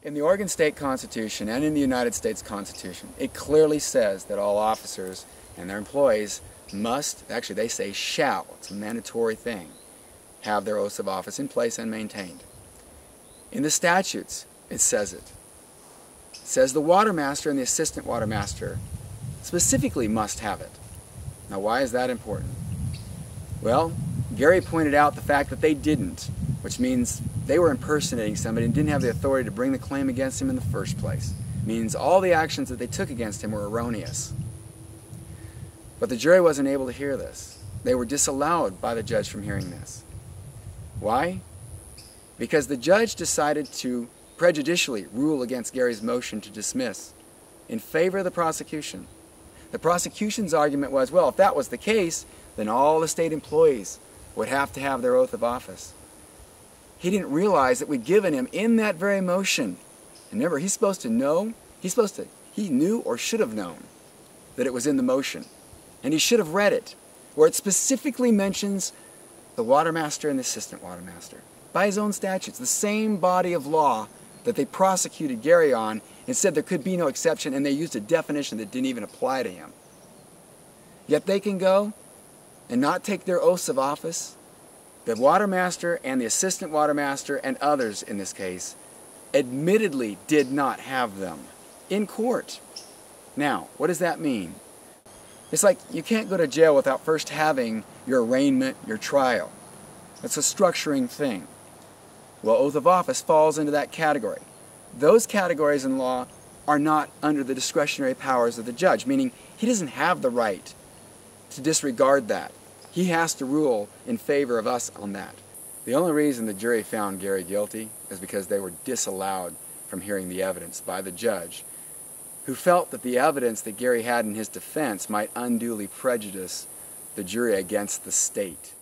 In the Oregon State Constitution and in the United States Constitution, it clearly says that all officers and their employees must, actually they say shall, it's a mandatory thing, have their oaths of office in place and maintained. In the statutes, it says it. It says the watermaster and the assistant watermaster specifically must have it. Now, why is that important? Well, Gary pointed out the fact that they didn't, which means they were impersonating somebody and didn't have the authority to bring the claim against him in the first place. It means all the actions that they took against him were erroneous. But the jury wasn't able to hear this. They were disallowed by the judge from hearing this. Why? Because the judge decided to prejudicially rule against Gary's motion to dismiss in favor of the prosecution. The prosecution's argument was, well, if that was the case, then all the state employees would have to have their oath of office. He didn't realize that we'd given him in that very motion. And remember, he's supposed to know, he knew or should have known that it was in the motion. And he should have read it, where it specifically mentions the watermaster and the assistant watermaster. By his own statutes, the same body of law that they prosecuted Gary on and said there could be no exception, and they used a definition that didn't even apply to him. Yet they can go and not take their oaths of office. The watermaster and the assistant watermaster and others in this case admittedly did not have them in court. Now, what does that mean? It's like you can't go to jail without first having your arraignment, your trial. That's a structuring thing. Well, oath of office falls into that category. Those categories in law are not under the discretionary powers of the judge, meaning he doesn't have the right to disregard that. He has to rule in favor of us on that. The only reason the jury found Gary guilty is because they were disallowed from hearing the evidence by the judge, who felt that the evidence that Gary had in his defense might unduly prejudice the jury against the state.